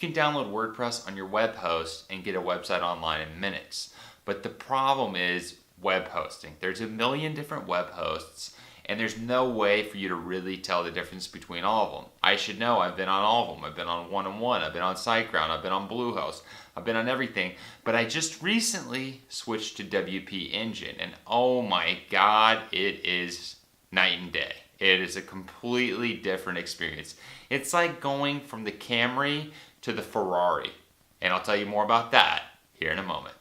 can download WordPress on your web host and get a website online in minutes. But the problem is web hosting. There's a million different web hosts, and there's no way for you to really tell the difference between all of them. I should know. I've been on all of them. I've been on One-on-One. I've been on SiteGround. I've been on Bluehost. I've been on everything. But I just recently switched to WP Engine, and oh my God, it is night and day. It is a completely different experience. It's like going from the Camry to the Ferrari, and I'll tell you more about that here in a moment.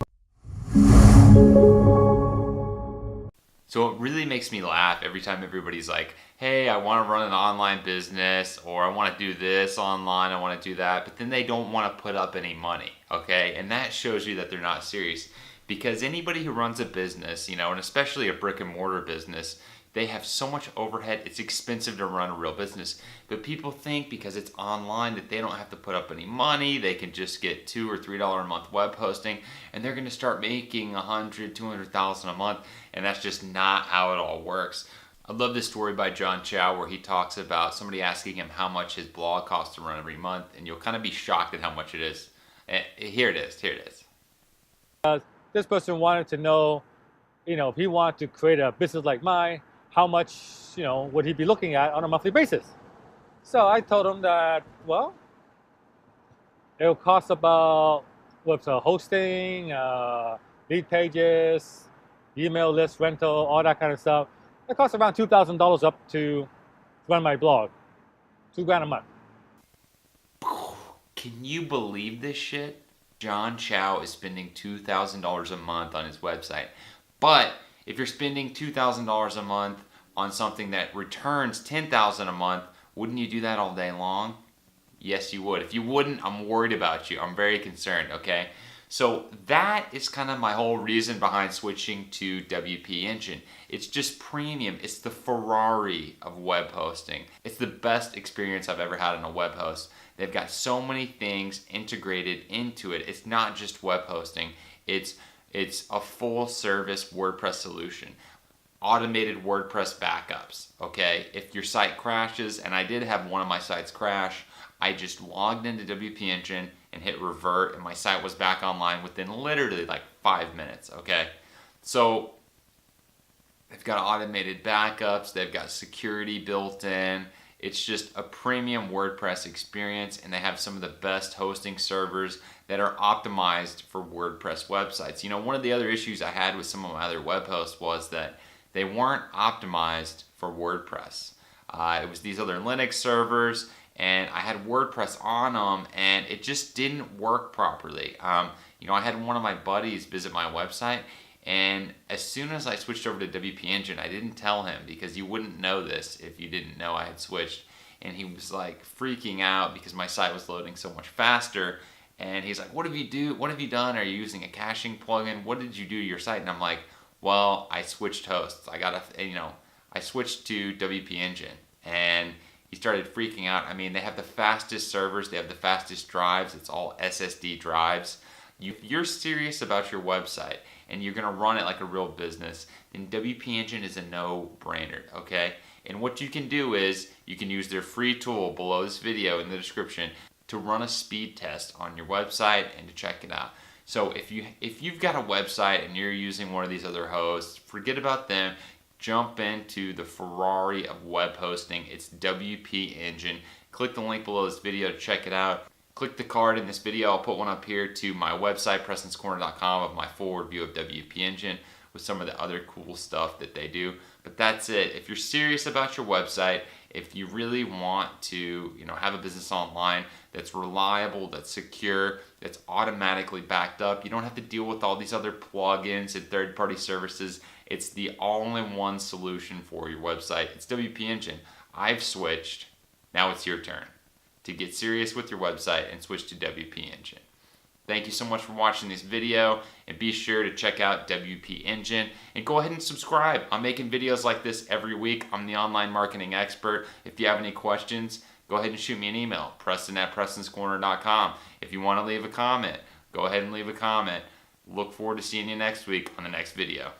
So it really makes me laugh every time everybody's like, hey, I want to run an online business, or I want to do this online, I want to do that, but then they don't want to put up any money, okay? And that shows you that they're not serious, because anybody who runs a business, and especially a brick and mortar business, they have so much overhead. It's expensive to run a real business. But people think because it's online that they don't have to put up any money. They can just get $2 or $3 a month web hosting, and they're going to start making $100,000, $200,000 a month. And that's just not how it all works. I love this story by John Chow where he talks about somebody asking him how much his blog costs to run every month, and you'll kind of be shocked at how much it is. Here it is. This person wanted to know, if he wanted to create a business like mine, how much, would he be looking at on a monthly basis? So I told him that, well, it'll cost about hosting, lead pages, email list rental, all that kind of stuff. It costs around $2,000 up to run my blog, $2,000 a month. Can you believe this shit? John Chow is spending $2,000 a month on his website, but if you're spending $2,000 a month on something that returns $10,000 a month, wouldn't you do that all day long? Yes, you would. If you wouldn't, I'm worried about you. I'm very concerned, okay? So that is kind of my whole reason behind switching to WP Engine. It's just premium. It's the Ferrari of web hosting. It's the best experience I've ever had on a web host. They've got so many things integrated into it. It's not just web hosting. It's a full service WordPress solution. Automated WordPress backups, okay? If your site crashes, and I did have one of my sites crash, I just logged into WP Engine and hit revert, and my site was back online within literally like 5 minutes, okay? So they've got automated backups, they've got security built in. It's just a premium WordPress experience, and they have some of the best hosting servers that are optimized for WordPress websites. One of the other issues I had with some of my other web hosts was that they weren't optimized for WordPress. It was these other Linux servers, and I had WordPress on them, and it just didn't work properly. I had one of my buddies visit my website, and as soon as I switched over to WP Engine, I didn't tell him because you wouldn't know this if you didn't know I had switched. And he was like freaking out because my site was loading so much faster. And he's like, what have you done? Are you using a caching plugin? What did you do to your site? And I'm like, well, I switched hosts. I switched to WP Engine. And he started freaking out. They have the fastest servers. They have the fastest drives. It's all SSD drives. If you're serious about your website and you're going to run it like a real business, then WP Engine is a no-brainer, okay? And what you can do is you can use their free tool below this video in the description to run a speed test on your website and to check it out. So if you've got a website and you're using one of these other hosts, forget about them. Jump into the Ferrari of web hosting. It's WP Engine. Click the link below this video to check it out. Click the card in this video. I'll put one up here to my website, PrestonsCorner.com, of my full review of WP Engine with some of the other cool stuff that they do. But that's it. If you're serious about your website, if you really want to, have a business online that's reliable, that's secure, that's automatically backed up, you don't have to deal with all these other plugins and third-party services. It's the all-in-one solution for your website. It's WP Engine. I've switched. Now it's your turn to get serious with your website and switch to WP Engine. Thank you so much for watching this video, and be sure to check out WP Engine and go ahead and subscribe. I'm making videos like this every week. I'm the online marketing expert. If you have any questions, go ahead and shoot me an email, Preston@PrestonsCorner.com. If you want to leave a comment, go ahead and leave a comment. Look forward to seeing you next week on the next video.